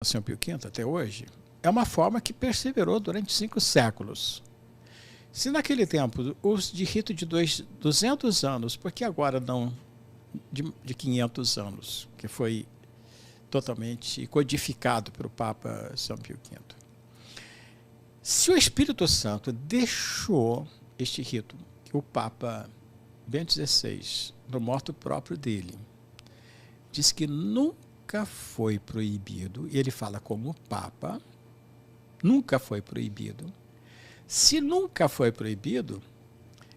São Pio V até hoje, é uma forma que perseverou durante 5 séculos. Se naquele tempo os de rito de 200 anos, por que agora não de 500 anos, que foi totalmente codificado pelo Papa São Pio V? Se o Espírito Santo deixou este rito, que o Papa Bento XVI, no moto próprio dele, diz que nunca foi proibido, e ele fala como Papa, nunca foi proibido. Se nunca foi proibido,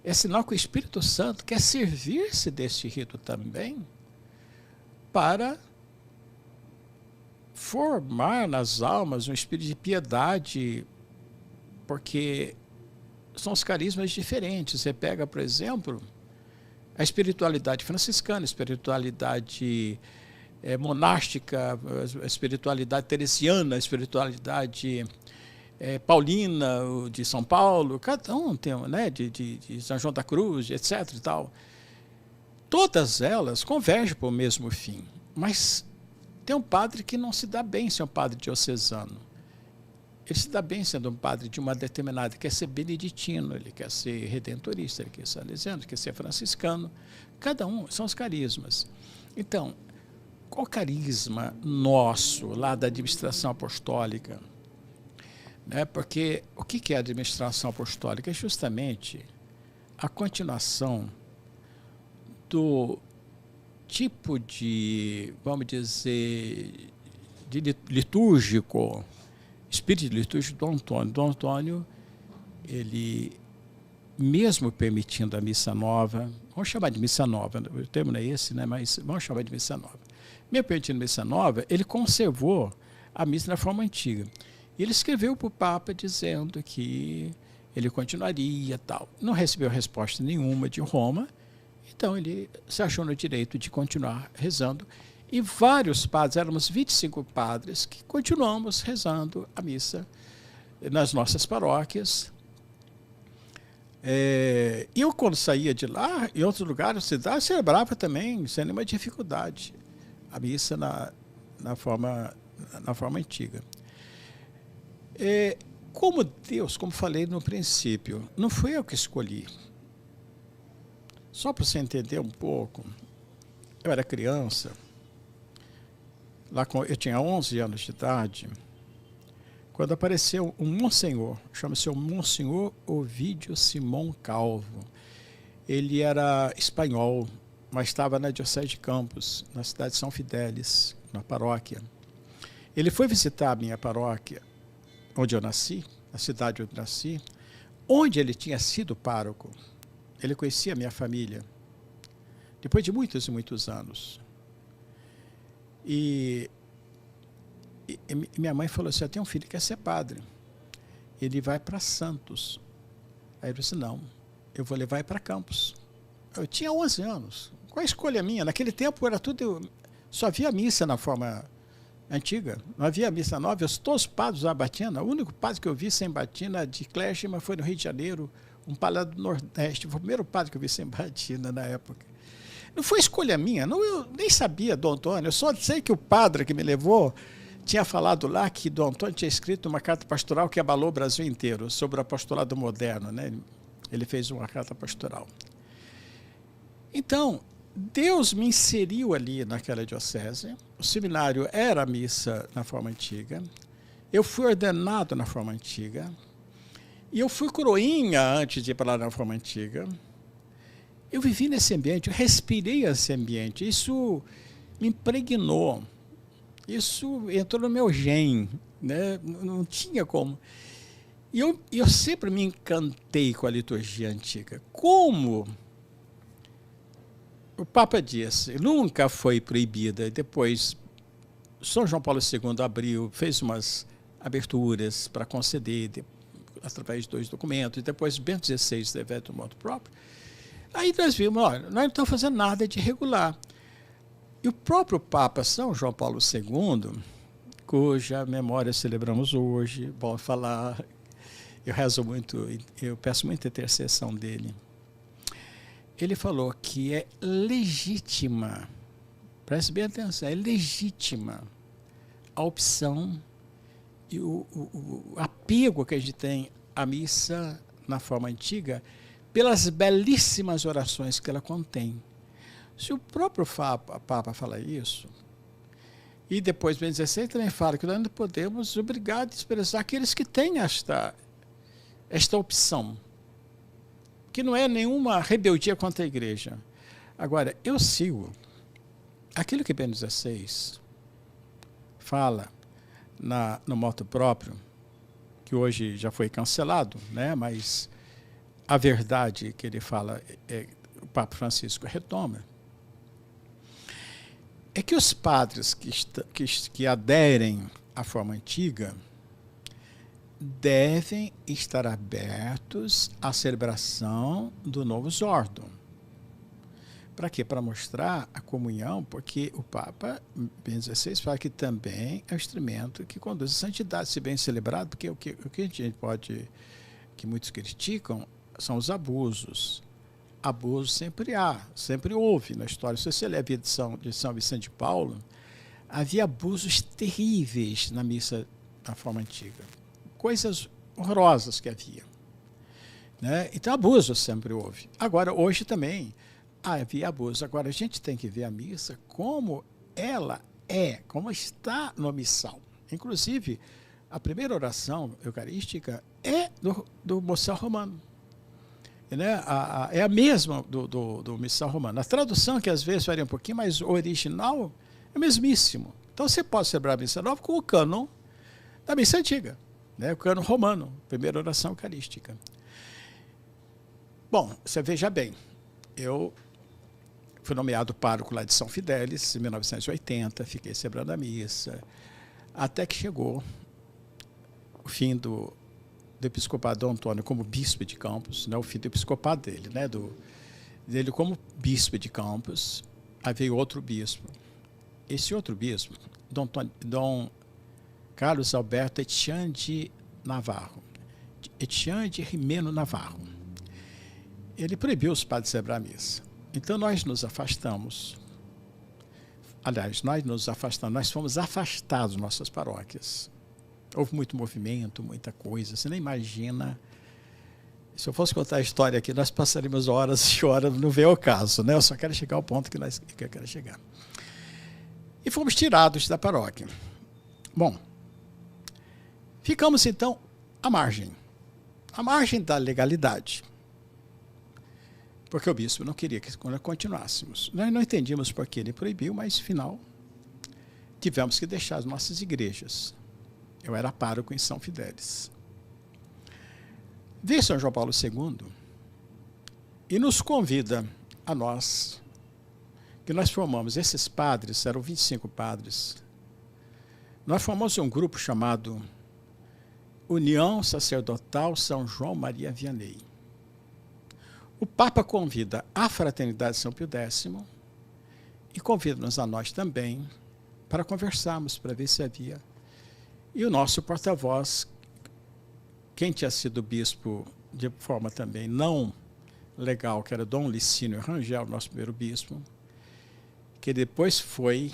é sinal que o Espírito Santo quer servir-se deste rito também para formar nas almas um espírito de piedade, porque são os carismas diferentes. Você pega, por exemplo, a espiritualidade franciscana, a espiritualidade monástica, a espiritualidade teresiana, a espiritualidade paulina, de São Paulo, cada um tem, né, de São João da Cruz, etc. e tal. Todas elas convergem para o mesmo fim, mas tem um padre que não se dá bem ser um padre diocesano. Ele se dá bem sendo um padre de uma determinada, quer ser beneditino, ele quer ser redentorista, ele quer ser salesiano, ele quer ser franciscano. Cada um são os carismas. Então, qual carisma nosso lá da administração apostólica? Né? Porque o que é a administração apostólica? É justamente a continuação do tipo de, vamos dizer, de litúrgico, espírito litúrgico do Antônio. Dom Antônio, ele, mesmo permitindo a missa nova, vamos chamar de missa nova, o termo não é esse, né? Mas vamos chamar de missa nova. Mesmo permitindo a missa nova, ele conservou a missa na forma antiga. E ele escreveu para o Papa dizendo que ele continuaria e tal. Não recebeu resposta nenhuma de Roma, então ele se achou no direito de continuar rezando. E vários padres, éramos 25 padres, que continuamos rezando a missa nas nossas paróquias. E eu, quando saía de lá, em outros lugares da cidade, celebrava também, sem nenhuma dificuldade, a missa na forma antiga. Como Deus, como falei no princípio, não fui eu que escolhi. Só para você entender um pouco, eu era criança, eu tinha 11 anos de idade, quando apareceu um monsenhor, chama-se o Monsenhor Ovídio Simão Calvo. Ele era espanhol, mas estava na Diocese de Campos, na cidade de São Fidélis, na paróquia. Ele foi visitar a minha paróquia, onde eu nasci, na cidade onde eu nasci, onde ele tinha sido pároco. Ele conhecia a minha família, depois de muitos e muitos anos. E minha mãe falou assim, eu tenho um filho que quer ser padre. Ele vai para Santos. Aí eu disse, não, eu vou levar ele para Campos. Eu tinha 11 anos. Qual a escolha minha? Naquele tempo era tudo, só havia missa na forma antiga, não havia missa nova, todos os padres usavam batina. O único padre que eu vi sem batina de clérigma foi no Rio de Janeiro, um padre do Nordeste, foi o primeiro padre que eu vi sem batina na época. Não foi escolha minha, não, eu nem sabia do Antônio, eu só sei que o padre que me levou tinha falado lá que Dom Antônio tinha escrito uma carta pastoral que abalou o Brasil inteiro, sobre o apostolado moderno, né? Ele fez uma carta pastoral. Então, Deus me inseriu ali naquela diocese, o seminário era a missa na forma antiga, eu fui ordenado na forma antiga, e eu fui coroinha antes de ir para lá na forma antiga. Eu vivi nesse ambiente, eu respirei esse ambiente, isso me impregnou, isso entrou no meu gene, né? Não tinha como. E eu sempre me encantei com a liturgia antiga. Como o Papa disse, nunca foi proibida. Depois, São João Paulo II abriu, fez umas aberturas para conceder, através de 2 documentos, e depois Bento XVI teve do modo próprio. Aí nós vimos, olha, nós não estamos fazendo nada de irregular. E o próprio Papa São João Paulo II, cuja memória celebramos hoje, bom falar, eu rezo muito, eu peço muita intercessão dele. Ele falou que é legítima, preste bem atenção, é legítima a opção e o apego que a gente tem à missa na forma antiga pelas belíssimas orações que ela contém. Se o próprio Papa fala isso, e depois, Bento XVI também fala que nós não podemos obrigar a desprezar aqueles que têm esta opção, que não é nenhuma rebeldia contra a igreja. Agora, eu sigo aquilo que Bento XVI fala no moto próprio, que hoje já foi cancelado, né? Mas a verdade que ele fala, o Papa Francisco retoma, é que os padres que aderem à forma antiga devem estar abertos à celebração do Novus Ordo. Para quê? Para mostrar a comunhão, porque o Papa Bento XVI fala que também é um instrumento que conduz à santidade, se bem celebrado, porque o que a gente pode, que muitos criticam, são os abusos. Abuso sempre houve na história. Se você ler a vida de São Vicente de Paulo, havia abusos terríveis na missa da forma antiga. Coisas horrorosas que havia. Né? Então, abuso sempre houve. Agora, hoje também havia abuso. Agora, a gente tem que ver a missa como ela é, como está no missal. Inclusive, a primeira oração eucarística é do missal romano. Né? É a mesma do missal romano. A tradução, que às vezes varia um pouquinho, mas o original é o mesmíssimo. Então você pode celebrar a missa nova com o cânon da missa antiga, né? O cânon romano, primeira oração eucarística. Bom, você veja bem, eu fui nomeado pároco lá de São Fidélis em 1980, fiquei celebrando a missa, até que chegou o fim do episcopado Dom Antônio como bispo de Campos, né, o fim do episcopado dele, né, dele como bispo de Campos. Aí veio outro bispo. Esse outro bispo, Dom Carlos Alberto Etienne de Navarro, Etienne de Rimeno Navarro, ele proibiu os padres de celebrar a missa. Então nós nos afastamos. Aliás, nós fomos afastados das nossas paróquias. Houve muito movimento, muita coisa. Você nem imagina. Se eu fosse contar a história aqui, nós passaríamos horas e horas, não veio ao caso, né? Eu só quero chegar ao ponto que eu quero chegar. E fomos tirados da paróquia. Bom, ficamos então à margem da legalidade. Porque o bispo não queria que continuássemos. Nós não entendíamos por que ele proibiu, mas, afinal, tivemos que deixar as nossas igrejas. Eu era pároco em São Fidélis. Veio São João Paulo II e nos convida a nós, que nós formamos, esses padres, eram 25 padres, nós formamos um grupo chamado União Sacerdotal São João Maria Vianney. O Papa convida a Fraternidade São Pio X e convida-nos a nós também para conversarmos, para ver se havia. E o nosso porta-voz, quem tinha sido bispo de forma também não legal, que era Dom Licínio Rangel, nosso primeiro bispo, que depois foi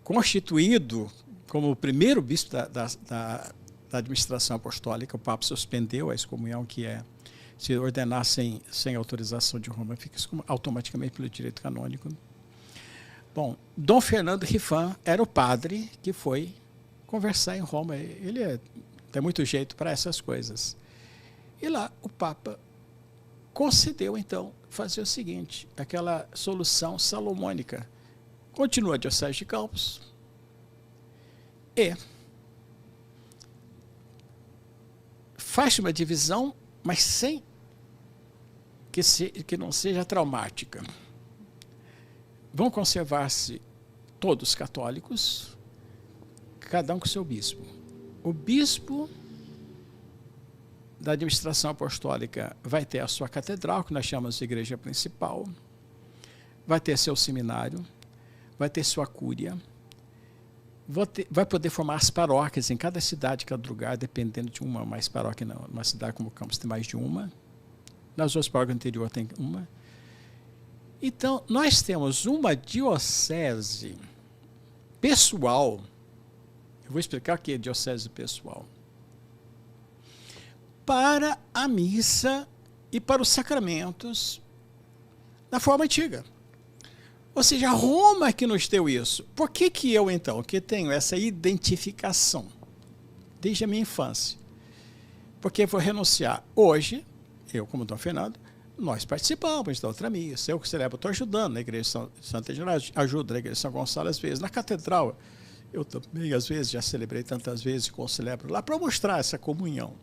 constituído como o primeiro bispo da administração apostólica. O Papa suspendeu a excomunhão, que é se ordenar sem autorização de Roma, fica automaticamente pelo direito canônico. Bom, Dom Fernando Rifan era o padre que foi conversar em Roma. Ele tem muito jeito para essas coisas. E lá o Papa concedeu, então, fazer o seguinte, aquela solução salomônica. Continua a Diocese de Campos e faz uma divisão, mas sem que não seja traumática. Vão conservar-se todos católicos, cada um com seu bispo. O bispo da administração apostólica vai ter a sua catedral, que nós chamamos de igreja principal, vai ter seu seminário, vai ter sua cúria, vai poder formar as paróquias em cada cidade, cada lugar, dependendo de uma, mais paróquia, numa cidade como Campos tem mais de uma, nas outras paróquias anteriores tem uma. Então, nós temos uma diocese pessoal, Eu vou explicar aqui a diocese pessoal. Para a missa e para os sacramentos da forma antiga. Ou seja, Roma que nos deu isso. Por que que eu, então, que tenho essa identificação desde a minha infância? Porque eu vou renunciar hoje, eu como Dom Fernando, nós participamos da outra missa. Eu que celebro, estou ajudando na igreja de Santa Genara, ajudo na igreja de São Gonçalo às vezes. Na catedral, eu também às vezes já celebrei tantas vezes e celebro lá para mostrar essa comunhão.